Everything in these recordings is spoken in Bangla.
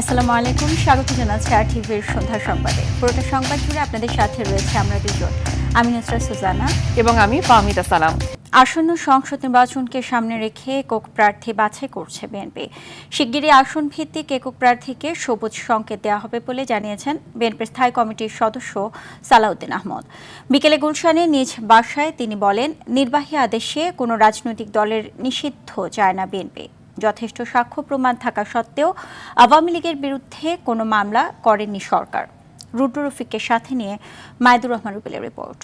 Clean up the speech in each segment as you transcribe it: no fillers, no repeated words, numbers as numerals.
আসসালামু আলাইকুম, স্বাগত জানাচ্ছি আরটিভির সন্ধ্যা সংবাদে। পুরোটা সংবাদ জুড়ে আপনাদের সাথে রয়েছে আমরা দুজন, আমি নুসরাত সুজানা এবং আমি ফাহমিদা সালাম। আসন্ন সংসদ নির্বাচনকে সামনে রেখে একক প্রার্থী বাছাই করছে বিএনপি। শিগগিরই আসন ভিত্তিক একক প্রার্থীকে সবুজ সংকেত দেওয়া হবে বলে জানিয়েছেন বিএনপির স্থায়ী কমিটির সদস্য সালাউদ্দিন আহমদ। বিকেলে গুলশানে নিজ বাসায় তিনি বলেন, নির্বাহী আদেশে কোনো রাজনৈতিক দলের নিষিদ্ধ চায় না বিএনপি। যথেষ্ট সাক্ষ্য প্রমাণ থাকা সত্ত্বেও আওয়ামী লীগের বিরুদ্ধে কোনো মামলা করেনি সরকার। রুদ্র রফিকের সাথে নিয়ে মাইদুর রহমান রুবেলের রিপোর্ট।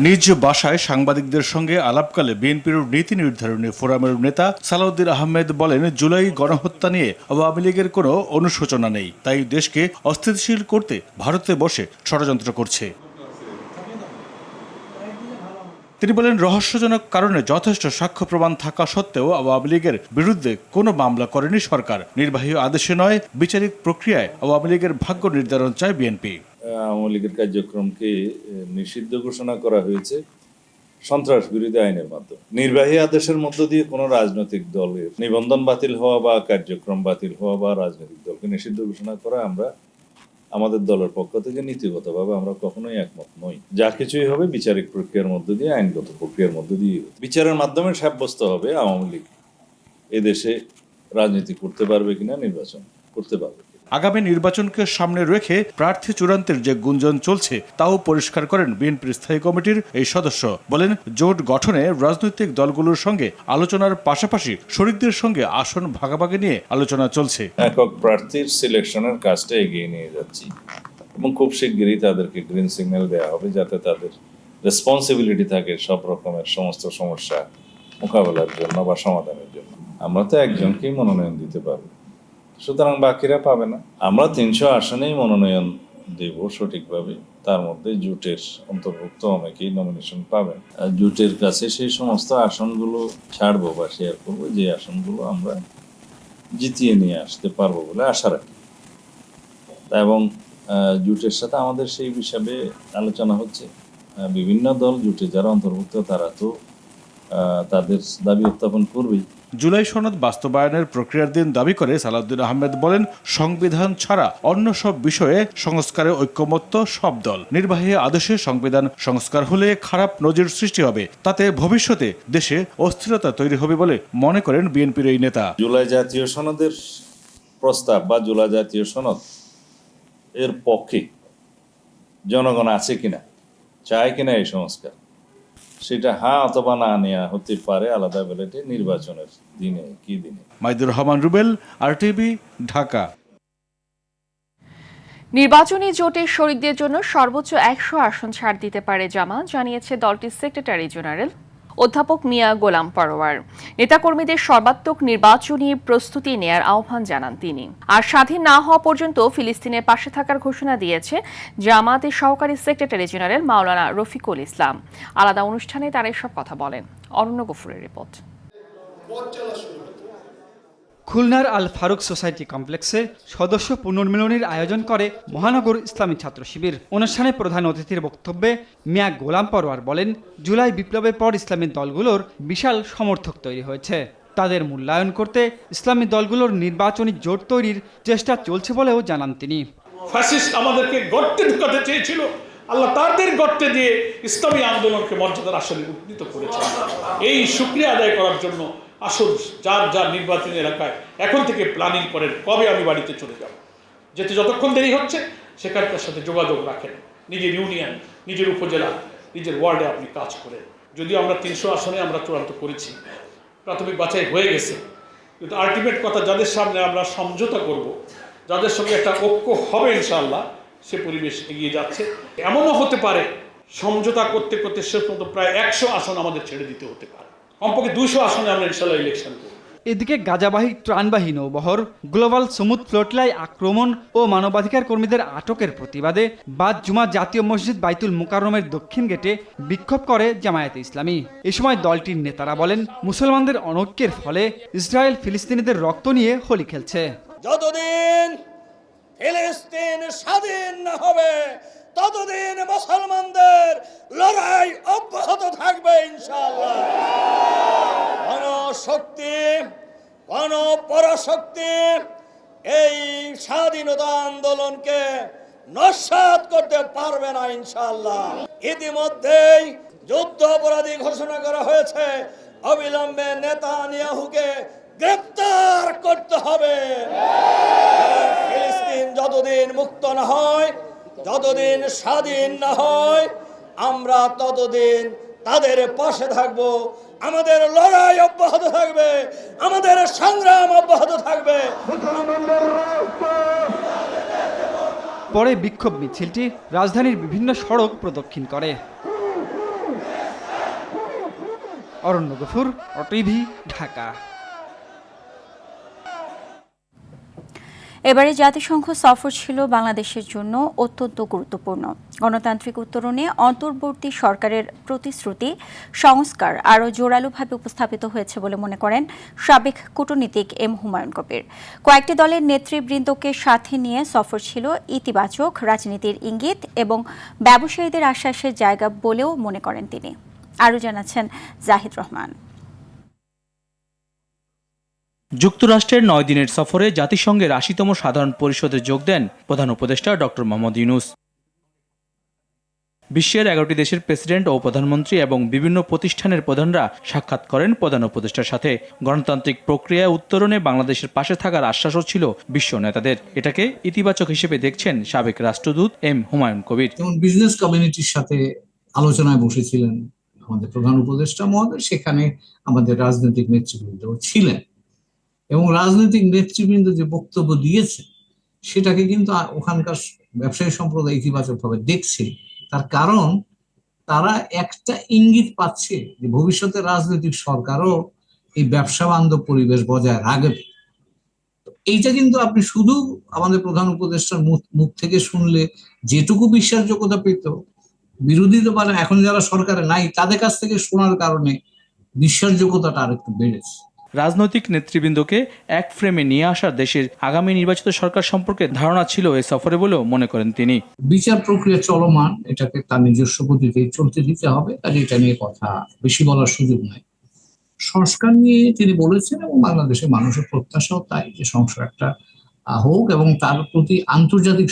নিজ বাসায় সাংবাদিকদের সঙ্গে আলাপকালে বিএনপির নীতি নির্ধারণী ফোরামের নেতা সালাউদ্দিন আহমেদ বলেন, জুলাই গণহত্যা নিয়ে আওয়ামী লীগের কোনো অনুশোচনা নেই, তাই দেশকে অস্থিতিশীল করতে ভারতে বসে ষড়যন্ত্র করছে। তিনি বলেন, রহস্যজনক কারণে যথেষ্ট সাক্ষ্য প্রমাণ থাকা সত্ত্বেও আওয়ামী লীগের বিরুদ্ধে কোনো মামলা করেনি সরকার। নির্বাহী আদেশে নয়, বিচারিক প্রক্রিয়ায় আওয়ামী লীগের ভাগ্য নির্ধারণ চায় বিএনপি। আওয়ামী লীগের কার্যক্রমকে নিষিদ্ধ ঘোষণা করা হয়েছে সন্ত্রাস বিরোধী আইনের মাধ্যমে। নির্বাহী আদেশের মধ্য দিয়ে কোনো রাজনৈতিক দলের নিবন্ধন বাতিল হওয়া বা কার্যক্রম বাতিল হওয়া বা রাজনৈতিক দলকে নিষিদ্ধ ঘোষণা করা আমরা আমাদের দলের পক্ষ থেকে নীতিগতভাবে আমরা কখনোই একমত নই। যা কিছুই হবে বিচারিক প্রক্রিয়ার মধ্য দিয়ে, আইনগত প্রক্রিয়ার মধ্য দিয়ে বিচারের মাধ্যমে সাব্যস্ত হবে আওয়ামী লীগ এদেশে রাজনীতি করতে পারবে কিনা, নির্বাচন করতে পারবে। আগামী নির্বাচনকে সামনে রেখে প্রার্থী চূড়ান্তের যে গুঞ্জন চলছে তাও পরিষ্কার করেন বিএনপির স্থায়ী কমিটির এই সদস্য। বলেন, জোট গঠনে রাজনৈতিক দলগুলোর সঙ্গে আলোচনার পাশাপাশি শরিকদের সঙ্গে আসন ভাগাভাগি নিয়ে আলোচনা চলছে। একক প্রার্থীর সিলেকশনের কাজটা এগিয়ে নিয়ে যাচ্ছি এবং খুব শিগগিরই তাদেরকে গ্রিন সিগন্যাল দেওয়া হবে, যাতে তাদের রেসপন্সিবিলিটি থাকে সব রকমের সমস্ত সমস্যা মোকাবেলার জন্য বা সমাধানের জন্য। আমরা তো একজনকেই মনোনয়ন দিতে পারবো, সুতরাং বাকিরা পাবে না। আমরা 300 আসনেই মনোনয়ন দেব সঠিকভাবে, তার মধ্যে জোটের অন্তর্ভুক্ত অনেকেই নমিনেশন পাবেন। জোটের কাছে সেই সমস্ত আসনগুলো ছাড়বো বা শেয়ার করবো, যে আসনগুলো আমরা জিতিয়ে নিয়ে আসতে পারবো বলে আশা রাখি। এবং জোটের সাথে আমাদের সেই হিসাবে আলোচনা হচ্ছে। বিভিন্ন দল জোটে যারা অন্তর্ভুক্ত তারা তো তাদের দাবি উত্থাপন করবেই। জুলাই সনদ বাস্তবায়নের প্রক্রিয়ার দিন দাবি করে সালাউদ্দিন আহমেদ বলেন, সংবিধান ছাড়া অন্য সব বিষয়ে সংস্কারে ঐক্যমত্য সব দল। নির্বাহী আদেশে সংবিধান সংস্কার হলে খারাপ নজির সৃষ্টি হবে, তাতে ভবিষ্যতে দেশে অস্থিরতা তৈরি হবে বলে মনে করেন বিএনপির এই নেতা। জুলাই জাতীয় সনদের প্রস্তাব বা জুলাই জাতীয় সনদ এর পক্ষে জনগণ আছে কিনা, চায় কিনা এই সংস্কার, সেটা হ্যাঁ অথবা না নেওয়া হতে পারে আলাদা ব্যালটে নির্বাচনের দিনে। কি দিনে? মাইদুর রহমান রুবেল, আরটিভি, ঢাকা। নির্বাচনী জোটের শরিকদের জন্য সর্বোচ্চ 100 আসন ছাড় দিতে পারে জামাত, জানিয়েছে দলটির সেক্রেটারি জেনারেল অধ্যাপক মিয়া গোলাম পরোয়ার। নেতাকর্মীদের সর্বাত্মক নির্বাচনী প্রস্তুতি নেয়ার আহ্বান জানান তিনি। আর স্বাধীন না হওয়া পর্যন্ত ফিলিস্তিনের পাশে থাকার ঘোষণা দিয়েছে জামাতের সহকারী সেক্রেটারি জেনারেল মাওলানা রফিকুল ইসলাম। আলাদা অনুষ্ঠানে তারা এসব কথা বলেন। অরণ্য গফুরের রিপোর্ট। খুলনার আল ফারুক সোসাইটি কমপ্লেক্সে সদস্য পুনর্মিলনীর আয়োজন করে মহানগর ইসলামী ছাত্র শিবির। অনুষ্ঠানে প্রধান অতিথির বক্তব্যে মিয়া গোলাম পরোয়ার বলেন, জুলাই বিপ্লবের পর ইসলামী দলগুলোর বিশাল সমর্থক তৈরি হয়েছে। তাদের মূল্যায়ন করতে ইসলামী দলগুলোর নির্বাচনী জোট তৈরির চেষ্টা চলছে বলেও জানান তিনি। ফ্যাসিস্ট আমাদেরকে গর্তে ঢুকাতে চেয়েছিল, আল্লাহ তাদের গর্তে দিয়ে ইসলামী আন্দোলনকে মর্যাদার আসলে উন্নীত করেছেন। এই শুকরিয়া আদায় করার জন্য আসুন যার যার নির্বাচনী এলাকায় এখন থেকে প্ল্যানিং করেন, কবে আমি বাড়িতে চলে যাব। যেতে যতক্ষণ দেরি হচ্ছে সেখানকার সাথে যোগাযোগ রাখেন। নিজের ইউনিয়ন, নিজের উপজেলা, নিজের ওয়ার্ডে আপনি কাজ করেন। যদিও আমরা 300 আসনে আমরা চূড়ান্ত করেছি, প্রাথমিক বাছাই হয়ে গেছে, কিন্তু আলটিমেট কথা যাদের সামনে আমরা সমঝোতা করব, যাদের সঙ্গে একটা ঐক্য হবে ইনশাআল্লাহ, সে পরিবেশ এগিয়ে যাচ্ছে। এমনও হতে পারে সমঝোতা করতে করতে শেষ পর্যন্ত প্রায় 100 আসন আমাদের ছেড়ে দিতে হতে পারে। কমপক্ষে 200 আসনে আমরা ইনশাআল্লাহ ইলেকশন করব। এদিকে গাজাবাহী ত্রাণবাহী নৌবহর গ্লোবাল সমুদ ফ্লোটলাই আক্রমণ ও মানবাধিকার কর্মীদের আটকের প্রতিবাদে বাদ জুমা জাতীয় মসজিদ বাইতুল মুকাররমের দক্ষিণ গেটে বিক্ষোভ করে জামায়াতে ইসলামী। এ সময় দলটির নেতারা বলেন, মুসলমানদের অনৈক্যের ফলে ইসরায়েল ফিলিস্তিনিদের রক্ত নিয়ে হোলি খেলছে। যতদিন ফিলিস্তিন স্বাধীন না হবে ততদিন মুসলমানদের লড়াই অব্যাহত থাকবে ইনশাআল্লাহ। গণশক্তি কোন পরাশক্তি এই স্বাধীনতা আন্দোলনকে নস্যাৎ করতে পারবে না ইনশাআল্লাহ। ইতিমধ্যেই যুদ্ধ অপরাধী ঘোষণা করা হয়েছে, অবিলম্বে নেতানিয়াহুকে গ্রেফতার করতে হবে। ফিলিস্তিন যতদিন মুক্ত না হয়, যতদিন স্বাধীন না হয়, আমরা ততদিন তাদের পাশে থাকব। আমাদের লড়াই অব্যাহত থাকবে, আমাদের সংগ্রাম অব্যাহত থাকবে। পরে বিক্ষোভ মিছিলটি রাজধানীর বিভিন্ন সড়ক প্রদক্ষিণ করে। অরণ্য গফুর, OTV, ঢাকা। এবারে জাতিসংঘ সফর ছিল বাংলাদেশের জন্য অত্যন্ত গুরুত্বপূর্ণ। গণতান্ত্রিক উত্তরণে অন্তর্বর্তী সরকারের প্রতিশ্রুতি সংস্কার আরও জোরালোভাবে উপস্থাপিত হয়েছে বলে মনে করেন সাবেক কূটনীতিক এম হুমায়ুন কবির। কয়েকটি দলের নেতৃবৃন্দকে সাথে নিয়ে সফর ছিল ইতিবাচক রাজনীতির ইঙ্গিত এবং ব্যবসায়ীদের আশ্বাসের জায়গা বলেও মনে করেন তিনি। আরও জানাচ্ছেন জাহিদ রহমান। যুক্তরাষ্ট্রের 9 দিনের সফরে জাতিসংঘের 80তম সাধারণ পরিষদে যোগ দেন প্রধান উপদেষ্টা ডক্টর মোহাম্মদ ইউনূস। বিশ্বের 11টি দেশের প্রেসিডেন্ট ও প্রধানমন্ত্রী এবং বিভিন্ন প্রতিষ্ঠানের প্রধানরা সাক্ষাৎ করেন প্রধান উপদেষ্টার সাথে। গণতান্ত্রিক প্রক্রিয়া উত্তরণে বাংলাদেশের পাশে থাকার আশ্বাসও ছিল বিশ্ব নেতাদের। এটাকে ইতিবাচক হিসেবে দেখছেন সাবেক রাষ্ট্রদূত এম হুমায়ুন কবির। যেমন বিজনেস কমিউনিটির সাথে আলোচনায় বসেছিলেন আমাদের প্রধান উপদেষ্টা মহোদয়, সেখানে আমাদের রাজনৈতিক নেতৃবৃন্দ ছিলেন এবং রাজনৈতিক নেতৃবৃন্দ যে বক্তব্য দিয়েছে সেটাকে কিন্তু ওখানকার ব্যবসায়ী সম্প্রদায় ইতিবাচকভাবে দেখছে। তার কারণ তারা একটা ইঙ্গিত পাচ্ছে যে ভবিষ্যতে রাজনৈতিক সরকারও এই ব্যবসা বান্ধব পরিবেশ বজায় রাখবে। এইটা কিন্তু আপনি শুধু আমাদের প্রধান উপদেষ্টার মুখ থেকে শুনলে যেটুকু বিশ্বাসযোগ্যতা পেত, বিরোধী দল এখন যারা সরকারে নাই তাদের কাছ থেকে শোনার কারণে বিশ্বাসযোগ্যতাটা আরেকটু বেড়েছে। রাজনৈতিক নেতৃবৃন্দকে এক ফ্রেমে নিয়ে আসার দেশের আগামী নির্বাচিত সরকার সম্পর্কে ধারণা ছিল এই সফরে বলেও মনে করেন তিনি। বিচার প্রক্রিয়া চলমান, এটাকে তার নিজস্ব গতিতে চলতে দিতে হবে, কাজে এটা নিয়ে কথা বেশি বলার সুযোগ নাই। সংস্কার নিয়ে তিনি বলেছেন এবং বাংলাদেশের মানুষের প্রত্যাশাও তাই যে সংস্কারটা হোক এবং তার প্রতি আন্তর্জাতিক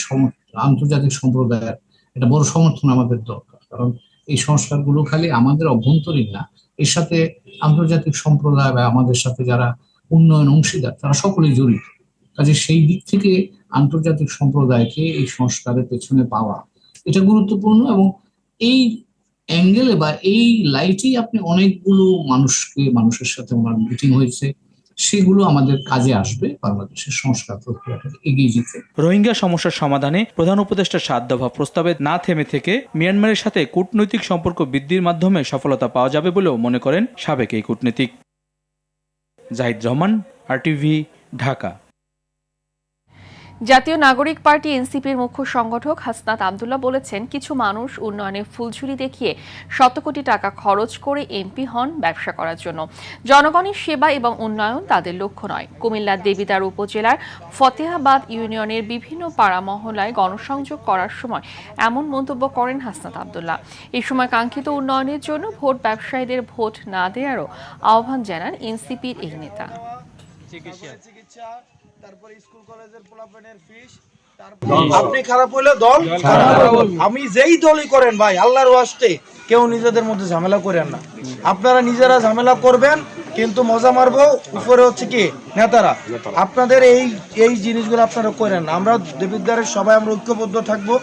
সম্প্রদায়ের এটা বড় সমর্থন আমাদের দরকার। কারণ এই সংস্কারগুলো খালি আমাদের অভ্যন্তরীণ না, এর সাথে আন্তর্জাতিক সম্প্রদায় বা আমাদের সাথে যারা উন্নয়ন অংশীদার তারা সকলেই জড়িত। কাজে সেই দিক থেকে আন্তর্জাতিক সম্প্রদায়কে এই সংস্কারের পেছনে পাওয়া এটা গুরুত্বপূর্ণ এবং এই অ্যাঙ্গেলে বা এই লাইটেই আপনি অনেকগুলো মানুষের সাথে ওনার মিটিং হয়েছে, সেগুলো আমাদের কাজে আসবে বাংলাদেশের সংস্কার প্রক্রিয়াটা এগিয়ে যেতে। রোহিঙ্গা সমস্যার সমাধানে প্রধান উপদেষ্টার 7 দফা প্রস্তাবে না থেমে থেকে মিয়ানমারের সাথে কূটনৈতিক সম্পর্ক বৃদ্ধির মাধ্যমে সফলতা পাওয়া যাবে বলেও মনে করেন সাবেক এই কূটনীতিক। জাহিদ রহমান, RTV, ঢাকা। জাতীয় নাগরিক পার্টি এনসিপির মুখ্য সংগঠক হাসনাত আব্দুল্লাহ বলেছেন, কিছু মানুষ উন্নয়নে ফুলঝুরি দেখিয়ে শত কোটি টাকা খরচ করে এমপি হন ব্যবসা করার জন্য। জনগণের সেবা এবং উন্নয়ন তাদের লক্ষ্য নয়। কুমিল্লার দেবিদ্বার উপজেলার ফতেহাবাদ ইউনিয়নের বিভিন্ন পাড়া মহল্লায় গণসংযোগ করার সময় এমন মন্তব্য করেন হাসনাত আব্দুল্লাহ। এই সময় কাঙ্ক্ষিত উন্নয়নের জন্য ভোট ব্যবসায়ীদের ভোট না দেওয়ারও আহ্বান জানান এনসিপির এই নেতা। আপনি খারাপ হইলে দল খারাপ। আমি যেই দলই করেন ভাই, আল্লাহর ওয়াস্তে কেউ নিজেদের মধ্যে ঝামেলা করেন না। আপনারা নিজেরা ঝামেলা করবেন কিন্তু মজা মারবো উপরে হচ্ছে কি নেতারা। আপনাদের এই জিনিসগুলো আপনারা করেন না। আমরা দেবিদ্বারের সবাই আমরা ঐক্যবদ্ধ থাকবো।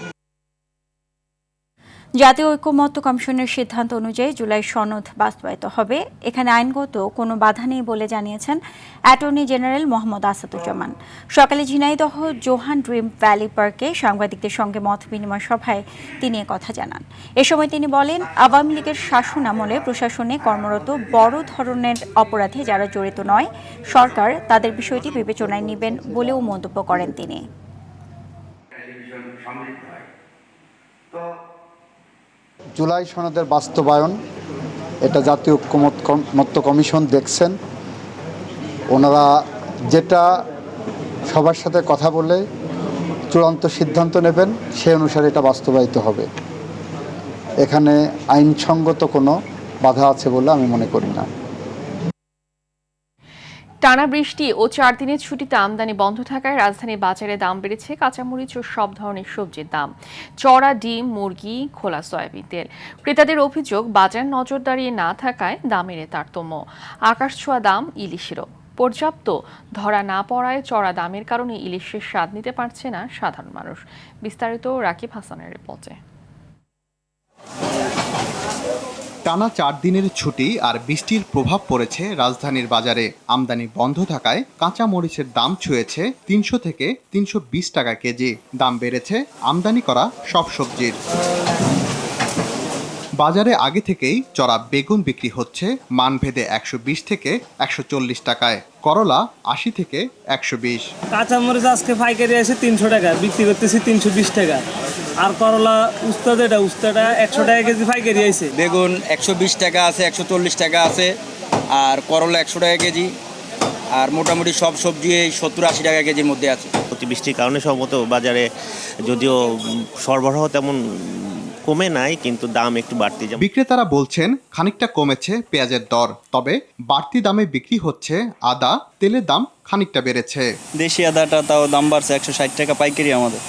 জাতীয় ঐকমত্য কমিশনের সিদ্ধান্ত অনুযায়ী জুলাই সনদ বাস্তবায়িত হবে। এখানে আইনগত কোনো বাধা নেই বলে জানিয়েছেন অ্যাটর্নি জেনারেল মোহাম্মদ আসাদুজ্জামান। সকালে ঝিনাইদহ জোহান ড্রিম ভ্যালি পার্কে সাংবাদিকদের সঙ্গে মত বিনিময় সভায় তিনি কথা জানান। এ সময় তিনি বলেন, আওয়ামী লীগের শাসন আমলে প্রশাসনে কর্মরত বড় ধরনের অপরাধে যারা জড়িত নয়, সরকার তাদের বিষয়টি বিবেচনায় নেবেন বলেও মন্তব্য করেন তিনি। জুলাই সনদের বাস্তবায়ন এটা জাতীয় ঐকমত্য কমিশন দেখছেন। ওনারা যেটা সবার সাথে কথা বলে চূড়ান্ত সিদ্ধান্ত নেবেন সে অনুসারে এটা বাস্তবায়িত হবে। এখানে আইনসঙ্গত কোনো বাধা আছে বলে আমি মনে করি না। টানা বৃষ্টি ও 4 দিনের ছুটিতে আমদানি বন্ধ থাকায় রাজধানীর বাজারে দাম বেড়েছে কাঁচামরিচ ও সব ধরনের সবজির দাম। চড়া ডিম, মুরগি, খোলা সয়াবিন তেল। ক্রেতাদের অভিযোগ, বাজার নজরদারি না থাকায় দামের তারতম্য। আকাশছোঁয়া দাম ইলিশেরও। পর্যাপ্ত ধরা না পড়ায় চড়া দামের কারণে ইলিশের স্বাদ নিতে পারছে না সাধারণ মানুষ। বিস্তারিত রাকিব হাসানের রিপোর্টে। টানা 4 দিনের ছুটি আর বৃষ্টির প্রভাব পড়েছে রাজধানীর বাজারে। আমদানি বন্ধ থাকায় কাঁচা মরিচের দাম ছুঁয়েছে 300 থেকে 320 টাকা কেজি। দাম বেড়েছে আমদানি করা সব সবজির। বাজারে আগে থেকেই চড়া বেগুন বিক্রি হচ্ছে মানভেদে 120 থেকে 140 টাকায়, করলা 80 থেকে 120। কাঁচামরিচ আজকে পাইকারি আছে 300 টাকা, বিক্রি করতেছি 320 টাকা। আর করলা উস্তাদা 100 টাকা কেজি পাইকারি আছে। বেগুন 120 টাকা আছে, 140 টাকা আছে, আর করলা 100 টাকা কেজি। আর মোটামুটি সব সবজি 70-80 টাকা কেজির মধ্যে আছে। অতিবৃষ্টির কারণে সম্ভবত বাজারে যদিও সরবরাহ তেমন কমে নাই, কিন্তু দাম একটু বাড়তি। বিক্রেতারা বলছেন খানিকটা কমেছে পেঁয়াজের দর, তবে বাড়তি দামে বিক্রি হচ্ছে আদা, তেলের দাম খানিকটা বেড়েছে। দেশি আদাটা তাও দাম বাড়ছে 160 টাকা পাইকারি, আমাদের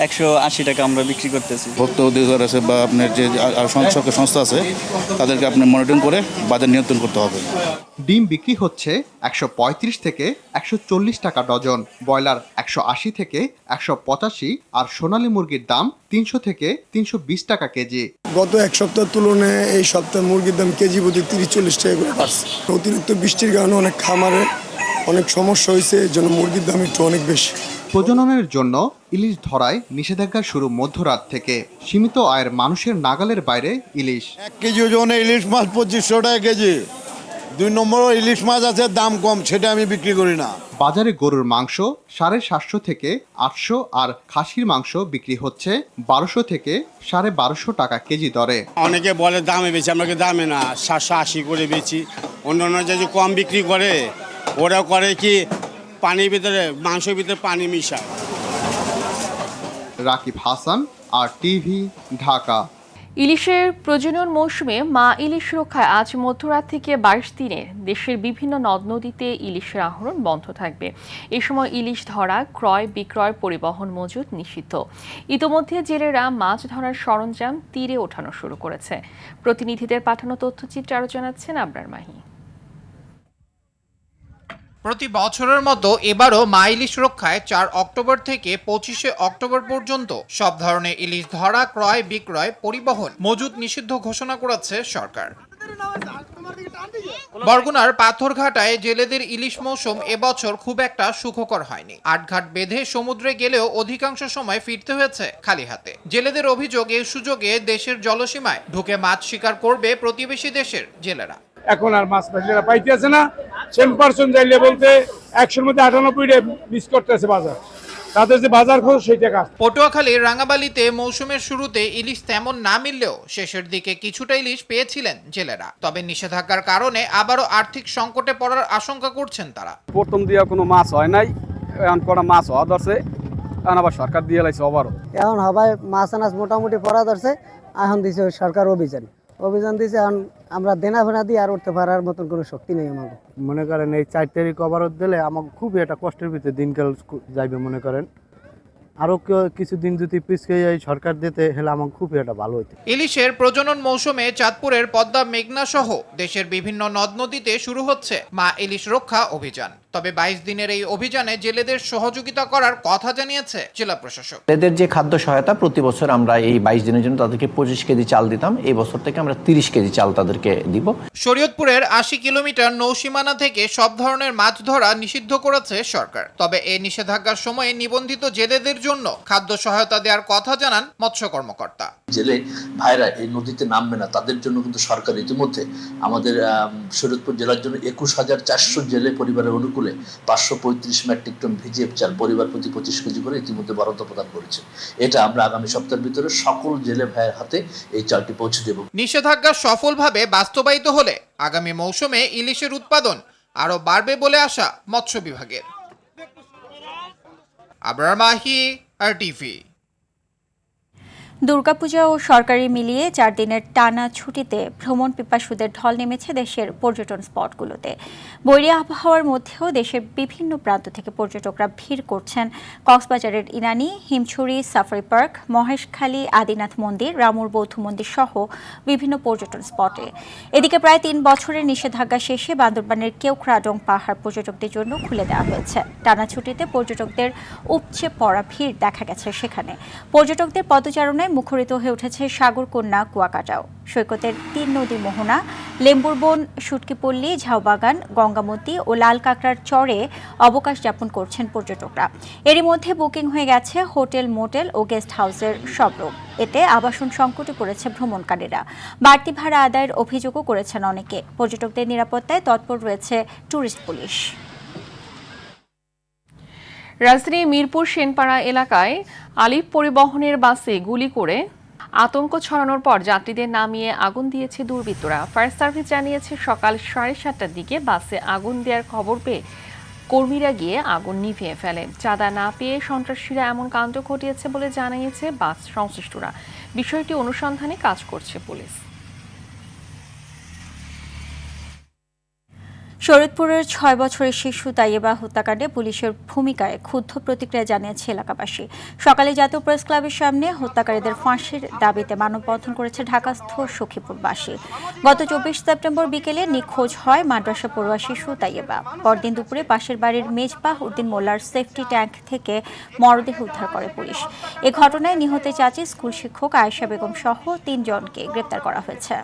180 টাকা আমরা বিক্রি করতেছি। ভোক্তা অধিকার আছে বা আপনার যে সরকারি সংস্থা আছে, তাদেরকে আপনি মনিটরিং করে বাজার নিয়ন্ত্রণ করতে হবে। ডিম বিক্রি হচ্ছে 135 থেকে 140 টাকা ডজন, ব্রয়লার 180 থেকে 185, আর সোনালী মুরগির দাম 300 থেকে 320 টাকা কেজি। গত এক সপ্তাহের তুলনায় এই সপ্তাহে মুরগির দাম কেজি প্রতি 30-40 টাকা করে বাড়ছে। অতিরিক্ত বৃষ্টির কারণে অনেক খামারে অনেক সমস্যা হয়েছে, এই জন্য মুরগির দাম একটু অনেক বেশি। প্রজননের জন্য ইলিশ ধরায় নিষেধাজ্ঞা শুরু মধ্যরাত থেকে। সীমিত আয়ের মানুষের নাগালের বাইরে ইলিশ। 1 কেজি ওজনে ইলিশ মাছ 2500 টাকা কেজি। 2 নম্বর ইলিশ মাছ আছে, দাম কম, সেটা আমি বিক্রি করি না। বাজারে গরুর মাংস 750 থেকে 800, আর খাসির মাংস বিক্রি হচ্ছে 1200 থেকে 1250 টাকা কেজি দরে। অনেকে বলে দামে বেশি, আমাকে দামে না 780 করে বেচি। অন্য যদি কম বিক্রি করে, ওরা করে কি পানির ভিতরে, মাংসের ভিতরে পানি মিশায়। রাকিব হাসান, আর টিভি, ঢাকা। ইলিশের প্রজনন মৌসুমে মা ইলিশ রক্ষায় আজ মধ্যরাত থেকে 22 দিনে দেশের বিভিন্ন নদ নদীতে ইলিশের আহরণ বন্ধ থাকবে। এ সময় ইলিশ ধরা, ক্রয়, বিক্রয়, পরিবহন মজুত নিষিদ্ধ। ইতোমধ্যে জেলেরা মাছ ধরার সরঞ্জাম তীরে ওঠানো শুরু করেছে। প্রতিনিধিদের পাঠানো তথ্যচিত্র আরও জানাচ্ছেন আবরার মাহি। প্রতি বছরের মতো এবারও মা ইলিশ রক্ষায় 4 অক্টোবর থেকে 25 অক্টোবর পর্যন্ত সব ধরনের ইলিশ ধরা, ক্রয়, বিক্রয়, পরিবহন মজুত নিষিদ্ধ ঘোষণা করেছে সরকার। বরগুনার পাথরঘাটায় জেলেদের ইলিশ মৌসুম এবছর খুব একটা সুখকর হয়নি। 8 ঘাট বেঁধে সমুদ্রে গেলেও অধিকাংশ সময় ফিরতে হয়েছে খালি হাতে। জেলেদের অভিযোগ, এই সুযোগে দেশের জলসীমায় ঢুকে মাছ শিকার করবে প্রতিবেশী দেশের জেলেরা। এখন আর মাছ পাইকাররা পাইতেছে না। 10% যাইলে বলতে 100-র মধ্যে 98টা মিস করতেছে বাজার। তাদের যে বাজার খরচ সেই টাকা। পটুয়াখালীর রাঙাবালিতে মৌসুমের শুরুতে ইলিশ তেমন না মিললেও শেষের দিকে কিছুটা ইলিশ পেয়েছিলেন জেলেরা। তবে নিষেধাজ্ঞার কারণে আবারও আর্থিক সংকটে পড়ার আশঙ্কা করছেন তারা। প্রথম দিয়া কোনো মাছ হয় নাই, এখন কটা মাছ হওয়া ধরছে, এখন আবার সরকার দিয়ে লাইছে আবারও। এখন হবাই মাছ আনাজ মোটামুটি পড়া ধরছে, এখন দিছে সরকার অভিযান দিছে। এখন আমরা দেনা ফেনা দিয়ে আর উঠতে পারার মতন কোনো শক্তি নেই আমাকে। মনে করেন এই 4 তারিখ অবরোধ দিলে আমাকে খুবই একটা কষ্টের ভিতরে দিনকাল যাইবে। মনে করেন আরো কিছুদিন যদি পিছিয়ে যায় সরকার দিতে, হলে আমার খুবই একটা ভালো হইতো। ইলিশের প্রজনন মৌসুমে চাঁদপুরের পদ্মা, মেঘনা সহ দেশের বিভিন্ন নদ নদীতে শুরু হচ্ছে মা ইলিশ রক্ষা অভিযান। তবে 22 দিনের এই অভিযানে জেলেদের সহযোগিতা করার কথা জানিয়েছে জেলা প্রশাসক। জেলেদের যে খাদ্য সহায়তা, প্রতি বছর আমরা এই 22 দিনের জন্য তাদেরকে 25 কেজি চাল দিতাম, এই বছর থেকে আমরা 30 কেজি চাল তাদেরকে দিব। শরীয়তপুরের 80 কিলোমিটার নৌসীমানা থেকে সব ধরনের মাছ ধরা নিষিদ্ধ করেছে সরকার। তবে এই নিষেধাজ্ঞার সময়ে নিবন্ধিত জেলেদের জন্য খাদ্য সহায়তা দেওয়ার কথা জানান মৎস্য কর্মকর্তা। জেলে ভাইরা এই নদীতে নামবে না, তাদের জন্য কিন্তু সরকার ইতিমধ্যে আমাদের শরীয়তপুর জেলার জন্য 21,400 জেলে পরিবারের অনুকূলে 535 মেট্রিক টন ভিজিএফ চাল পরিবার প্রতি 25 কেজি করে ইতিমধ্যে বরাদ্দ প্রদান করেছে। এটা আমরা আগামী সপ্তাহের ভিতরে সকল জেলে ভাইয়ের হাতে এই চালটি পৌঁছে দেব। নিষেধাজ্ঞা সফলভাবে বাস্তবায়িত হলে আগামী মৌসুমে ইলিশের উৎপাদন আরো বাড়বে বলে আশা মৎস্য বিভাগের। আবরার মাহি, RTV। দুর্গাপূজা ও সরকারি মিলিয়ে 4 দিনের টানা ছুটিতে ভ্রমণ পিপাসুদের ঢল নেমেছে দেশের পর্যটন স্পটগুলোতে। বৈরী আবহাওয়ার মধ্যেও দেশের বিভিন্ন প্রান্ত থেকে পর্যটকরা ভিড় করছেন কক্সবাজারের ইনানী, হিমছড়ি সাফারি পার্ক, মহেশখালী আদিনাথ মন্দির, রামুর বৌদ্ধ মন্দির সহ বিভিন্ন পর্যটন স্পটে। এদিকে প্রায় 3 বছরের নিষেধাজ্ঞা শেষে বান্দরবানের কেওক্রাডং পাহাড় পর্যটকদের জন্য খুলে দেওয়া হয়েছে। টানা ছুটিতে পর্যটকদের উপচে পড়া ভিড় দেখা গেছে সেখানে। পর্যটকদের পদচারণায় মুখরিত হয়ে উঠেছে সাগরকন্যা কুয়াকাটাও। সৈকতের 3 নদী মোহনা, লেম্বুর বন, সুটকিপল্লী, ঝাউবাগান, গঙ্গামতি ও লাল কাঁকড়ার চরে অবকাশ যাপন করছেন পর্যটকরা। এরই মধ্যে বুকিং হয়ে গেছে হোটেল, মোটেল ও গেস্ট হাউসের সব রুম। এতে আবাসন সংকটে পড়েছে ভ্রমণকারীরা। বাড়তি ভাড়া আদায়ের অভিযোগও করেছেন অনেকে। পর্যটকদের নিরাপত্তায় তৎপর রয়েছে ট্যুরিস্ট পুলিশ। রাজধানীর মিরপুর সেনপাড়া এলাকায় আলিফ পরিবহনের বাসে গুলি করে আতঙ্ক ছড়ানোর পর যাত্রীদের নামিয়ে আগুন দিয়েছে দুর্বৃত্তরা। ফায়ার সার্ভিস জানিয়েছে সকাল 7:30টার দিকে বাসে আগুন দেওয়ার খবর পেয়ে কর্মীরা গিয়ে আগুন নিভিয়ে ফেলে। চাঁদা না পেয়ে সন্ত্রাসীরা এমন কাণ্ড ঘটিয়েছে বলে জানিয়েছে বাস সংশ্লিষ্টরা। বিষয়টি অনুসন্ধানে কাজ করছে পুলিশ। শরীয়তপুরের 6 বছরের শিশু তাইয়েবা হত্যাকাণ্ডে পুলিশের ভূমিকায় ক্ষুব্ধ প্রতিক্রিয়া জানিয়েছে এলাকাবাসী। সকালে জাতীয় প্রেস ক্লাবের সামনে হত্যাকারীদের ফাঁসির দাবিতে মানববন্ধন করেছে ঢাকাস্থ সখীপুরবাসী। গত 24 সেপ্টেম্বর বিকেলে নিখোঁজ হয় মাদ্রাসা পড়ুয়া শিশু তাইয়েবা। পরদিন দুপুরে পাশের বাড়ির মেজবাহ উদ্দিন মোল্লার সেফটি ট্যাঙ্ক থেকে মরদেহ উদ্ধার করে পুলিশ। এ ঘটনায় নিহতের চাচি স্কুল শিক্ষক আয়েশা বেগম সহ 3 জনকে গ্রেপ্তার করা হয়েছে।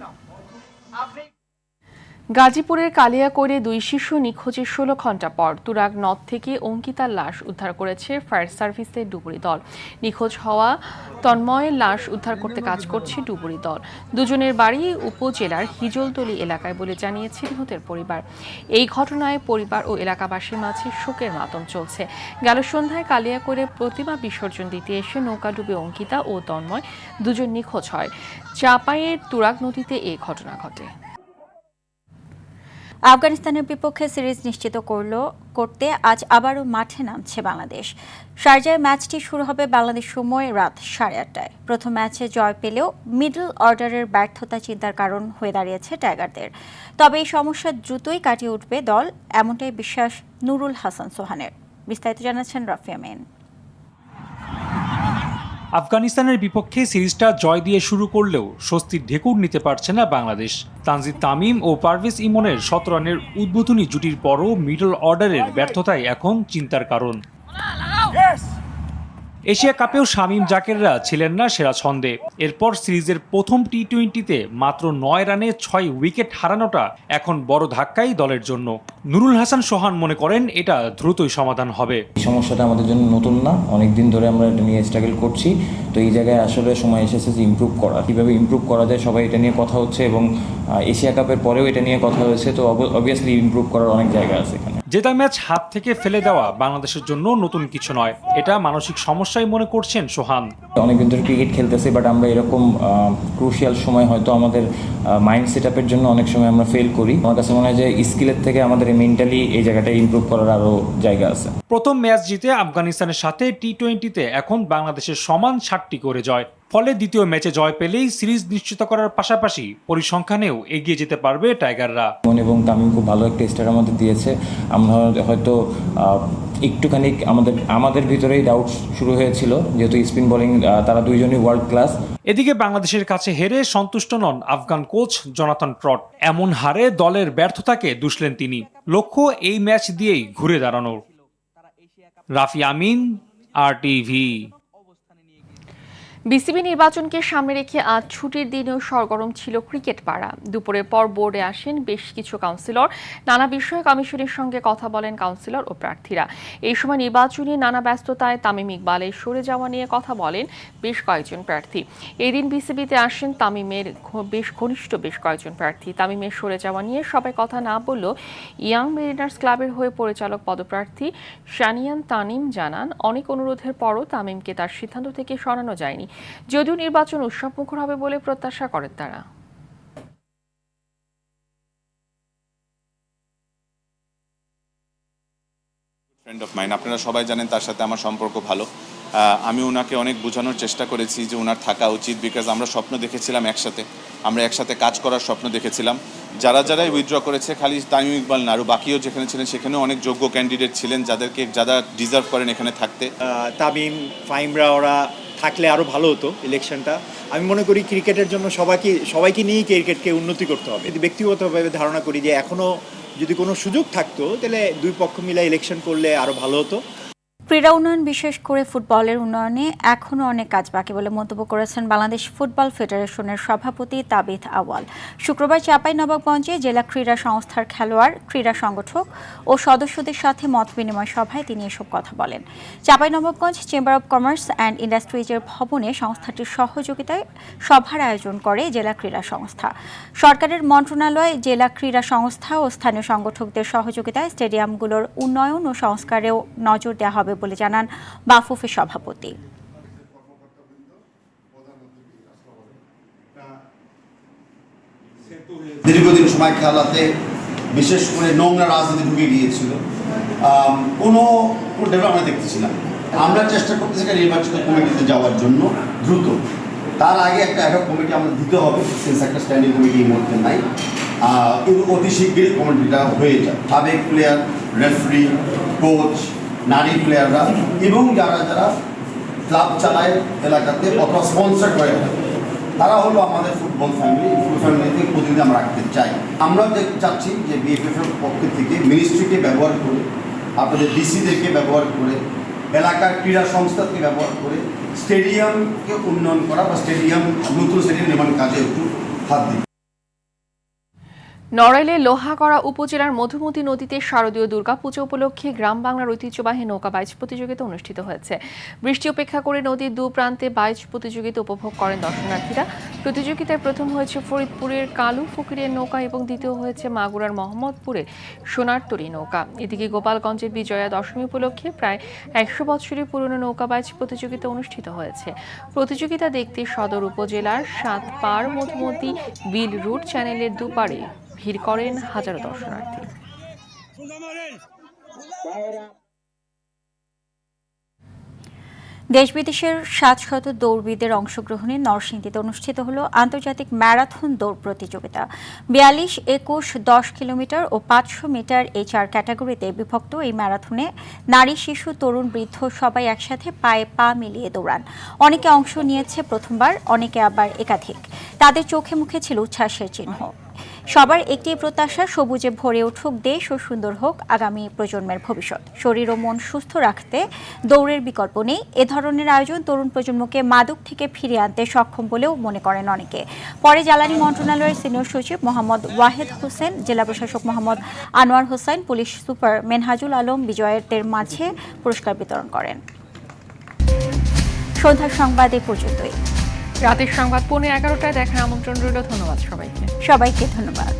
গাজীপুরের কালিয়াকৈরে 2 শিশু নিখোঁজের 16 ঘণ্টা পর তুরাগ নদ থেকে অঙ্কিতার লাশ উদ্ধার করেছে ফায়ার সার্ভিসের ডুবুরি দল। নিখোঁজ হওয়া তন্ময়ের লাশ উদ্ধার করতে কাজ করছে ডুবুরি দল। দুজনের বাড়ি উপজেলার হিজলতলি এলাকায় বলে জানিয়েছে নিহতের পরিবার। এই ঘটনায় পরিবার ও এলাকাবাসীর মাঝে শোকের মাতম চলছে। গেল সন্ধ্যায় কালিয়াকৈরে প্রতিমা বিসর্জন দিতে এসে নৌকা ডুবে অঙ্কিতা ও তন্ময় দুজন নিখোঁজ হয়। চাপাইয়ের তুরাগ নদীতে এই ঘটনা ঘটে। আফগানিস্তানের বিপক্ষে সিরিজ নিশ্চিত করতে আজ আবারও মাঠে নামছে বাংলাদেশ। শারজায় ম্যাচটি শুরু হবে বাংলাদেশ সময় রাত 8:30টায়। প্রথম ম্যাচে জয় পেলেও মিডল অর্ডারের ব্যর্থতা চিন্তার কারণ হয়ে দাঁড়িয়েছে টাইগারদের। তবে এই সমস্যা দ্রুতই কাটিয়ে উঠবে দল, এমনটাই বিশ্বাস নুরুল হাসান সোহানের। বিস্তারিত জানাচ্ছেন রাফি আমিন। আফগানিস্তানের বিপক্ষে সিরিজটা জয় দিয়ে শুরু করলেও স্বস্তির ঢেকুর নিতে পারছে না বাংলাদেশ। তানজিদ তামিম ও পারভেজ ইমনের 17 রানের উদ্বোধনী জুটির পরও মিডল অর্ডারের ব্যর্থতাই এখন চিন্তার কারণ। এশিয়া কাপেও শামীম জাকেররা ছিলেন না সেরা ছন্দে। এরপর সিরিজের প্রথম টি-20তে মাত্র 9 রানে 6 উইকেট হারানোটা এখন বড় ধাক্কাই দলের জন্য। নুরুল হাসান সোহান মনে করেন এটা দ্রুতই সমাধান হবে। এই সমস্যাটা আমাদের জন্য নতুন না, অনেকদিন ধরে আমরা এটা নিয়ে স্ট্রাগল করছি। তো এই জায়গায় আসলে সময় এসেছে যে ইমপ্রুভ করা, কীভাবে ইমপ্রুভ করা যায় সবাই এটা নিয়ে কথা হচ্ছে এবং এশিয়া কাপের পরেও এটা নিয়ে কথা হয়েছে। তো অবভিয়াসলি ইমপ্রুভ করার অনেক জায়গা আছে এখানে। জেতা ম্যাচ হাত থেকে ফেলে দেওয়া বাংলাদেশের জন্য নতুন কিছু নয়, এটা মানসিক সমস্যাই মনে করছেন সোহান। অনেকদিন ধরে ক্রিকেট খেলতেছি, বাট আমরা এরকম ক্রুশিয়াল সময় হয়তো আমাদের মাইন্ড সেট আপের জন্য অনেক সময় আমরা ফেল করি। আমার কাছে মনে হয় যে স্কিলের থেকে আমাদের মেন্টালি এই জায়গাটা ইমপ্রুভ করার আরও জায়গা আছে। প্রথম ম্যাচ জিতে আফগানিস্তানের সাথে টি-20তে এখন বাংলাদেশের সমান 7টি করে জয়। ফলে দ্বিতীয় ম্যাচে জয় পেলেই সিরিজ নিশ্চিত করার পাশাপাশি পরিসংখ্যানেও এগিয়ে যেতে পারবে টাইগাররা। মন এবং তামিম খুব ভালো একটা স্টার আমাদের দিয়েছে। আমরা হয়তো একটুখানি আমাদের ভিতরেই ডাউট শুরু হয়েছিল, যেহেতু স্পিন বোলিং তারা দুইজনই ওয়ার্ল্ড ক্লাস। এদিকে বাংলাদেশের কাছে হেরে সন্তুষ্ট নন আফগান কোচ জোনাথন ট্রট। এমন হারে দলের ব্যর্থতাকে দুষলেন তিনি। লক্ষ্য এই ম্যাচ দিয়েই ঘুরে দাঁড়ানোর। রাফি আমিন, RTV। বিসিবি নির্বাচনকে সামনে রেখে আজ ছুটির দিনেও সরগরম ছিল ক্রিকেট পাড়া। দুপুরের পর বোর্ডে আসেন বেশ কিছু কাউন্সিলর। নানা বিষয়ে কমিশনের সঙ্গে কথা বলেন কাউন্সিলর ও প্রার্থীরা। এই সময় নির্বাচনী নানা ব্যস্ততায় তামিম ইকবালের সরে যাওয়া নিয়ে কথা বলেন বেশ কয়েকজন প্রার্থী। এই দিন বিসিবিতে আসেন তামিমের বেশ ঘনিষ্ঠ বেশ কয়েকজন প্রার্থী। তামিমের সরে যাওয়া নিয়ে সবাই কথা না বললেও ইয়াং মেরিনার্স ক্লাবের হয়ে পরিচালক পদপ্রার্থী শানিয়ান তানিম জানান, অনেক অনুরোধের পরও তামিমকে তার সিদ্ধান্ত থেকে সরানো যায়নি। যদিও নির্বাচন উৎসবমুখর হবে বলে প্রত্যাশা করেন তারা। ফ্রেন্ড অফ মাইন, আপনারা সবাই জানেন তার সাথে আমার সম্পর্ক ভালো। আমি ওনাকে অনেক বোঝানোর চেষ্টা করেছি যে ওনার থাকা উচিত, বিকজ আমরা স্বপ্ন দেখেছিলাম একসাথে, আমরা একসাথে কাজ করার স্বপ্ন দেখেছিলাম। যারাই উইথড্র করেছে খালি তামিম ইকবাল না, আরও বাকিও যেখানে ছিলেন সেখানেও অনেক যোগ্য ক্যান্ডিডেট ছিলেন যারা ডিজার্ভ করেন এখানে থাকতে। তামিম, ফাহিমরা ওরা থাকলে আরও ভালো হতো ইলেকশনটা। আমি মনে করি ক্রিকেটের জন্য সবাইকে নিয়েই ক্রিকেটকে উন্নতি করতে হবে। ব্যক্তিগতভাবে ধারণা করি যে এখনও যদি কোনো সুযোগ থাকতো তাহলে দুই পক্ষ মিলে ইলেকশন করলে আরও ভালো হতো। ক্রীড়া উন্নয়ন, বিশেষ করে ফুটবলের উন্নয়নে এখনও অনেক কাজ বাকি বলে মন্তব্য করেছেন বাংলাদেশ ফুটবল ফেডারেশনের সভাপতি তাবিথ আউয়াল। শুক্রবার চাঁপাইনবাবগঞ্জে জেলা ক্রীড়া সংস্থার খেলোয়াড়, ক্রীড়া সংগঠক ও সদস্যদের সাথে মতবিনিময় সভায় তিনি এসব কথা বলেন। Chapainawabganj chamber of commerce and ইন্ডাস্ট্রিজের ভবনে সংস্থাটির সহযোগিতায় সভার আয়োজন করে জেলা ক্রীড়া সংস্থা। সরকারের মন্ত্রণালয়, জেলা ক্রীড়া সংস্থা ও স্থানীয় সংগঠকদের সহযোগিতায় স্টেডিয়ামগুলোর উন্নয়ন ও সংস্কারেও নজর দেওয়া হবে বলে জানান বাফুফের সভাপতি। দীর্ঘদিন সময় খেলাতে বিশেষ করে নোংরা রাজনীতি ঢুকে গিয়েছিল, কোনো ডেভেলপ আমরা দেখতেছিলাম। আমরা চেষ্টা করতেছি একটা নির্বাচিত কমিটিতে যাওয়ার জন্য দ্রুত। তার আগে একটা কমিটি আমরা দিতে হবে, সিন্স একটা স্ট্যান্ডিং কমিটি এই মুহূর্তে নাই, কিন্তু অতি শীঘ্রই কমিটিটা হয়ে যায়। সাবেক প্লেয়ার, রেফারি, কোচ, নারী প্লেয়াররা এবং যারা ক্লাব চালায় এলাকাতে অথবা স্পন্সর করে তারা হলো আমাদের ফুটবল ফ্যামিলিতে প্রতিদিন আমরা রাখতে চাই। আমরা চাচ্ছি যে বিএফএফের পক্ষ থেকে মিনিস্ট্রিকে ব্যবহার করে, আপনাদের ডিসিদেরকে ব্যবহার করে, এলাকার ক্রীড়া সংস্থাকে ব্যবহার করে স্টেডিয়ামকে উন্নয়ন করা বা নতুন স্টেডিয়াম নির্মাণ কাজে একটু হাত দিই। নড়াইলে লোহাগড়া উপজেলার মধুমতি নদীতে শারদীয় দুর্গাপুজো উপলক্ষে গ্রাম বাংলার ঐতিহ্যবাহী নৌকা বাইচ প্রতিযোগিতা অনুষ্ঠিত হয়েছে। বৃষ্টি উপেক্ষা করে নদীর দু প্রান্তে বাইচ প্রতিযোগিতা উপভোগ করেন দর্শনার্থীরা। প্রতিযোগিতায় প্রথম হয়েছে ফরিদপুরের কালু ফকিরের নৌকা এবং দ্বিতীয় হয়েছে মাগুরার মোহাম্মদপুরে সোনার তরী নৌকা। এদিকে গোপালগঞ্জের বিজয়া দশমী উপলক্ষে প্রায় 100 বছরের পুরনো নৌকা বাইচ প্রতিযোগিতা অনুষ্ঠিত হয়েছে। প্রতিযোগিতা দেখতে সদর উপজেলার সাতপাড় মধুমতি বিল রুট চ্যানেলের দুপারে ভিড় করেন হাজারো দর্শনার্থী। দেশ বিদেশের 700 দৌড়বিদের অংশগ্রহণে নরসিংদীতে অনুষ্ঠিত হলো আন্তর্জাতিক ম্যারাথন দৌড় প্রতিযোগিতা। 42, 21, 10 কিলোমিটার ও 500 মিটার এই 4 ক্যাটাগরিতে বিভক্ত এই ম্যারাথনে নারী, শিশু, তরুণ, বৃদ্ধ সবাই একসাথে পায়ে পা মিলিয়ে দৌড়ান। অনেকে অংশ নিয়েছে প্রথমবার, অনেকে আবার একাধিক। তাদের চোখে মুখে ছিল উচ্ছ্বাসের চিহ্ন। সবার একটি প্রত্যাশা, সবুজে ভরে উঠুক দেশ ও সুন্দর হোক আগামী প্রজন্মের ভবিষ্যৎ। শরীর ও মন সুস্থ রাখতে দৌড়ের বিকল্প নেই। এ ধরনের আয়োজন তরুণ প্রজন্মকে মাদক থেকে ফিরিয়ে আনতে সক্ষম বলেও মনে করেন অনেকে। পরে জ্বালানি মন্ত্রণালয়ের সিনিয়র সচিব মোহাম্মদ ওয়াহেদ হোসেন, জেলা প্রশাসক মোহাম্মদ আনোয়ার হোসেন, পুলিশ সুপার মেনহাজুল আলম বিজয়ীদের মাঝে পুরস্কার বিতরণ করেন। সন্ধ্যার সংবাদ এ পর্যন্তই। রাতের সংবাদ 11:15টায় দেখার আমন্ত্রণ রইল। ধন্যবাদ সবাইকে। ধন্যবাদ।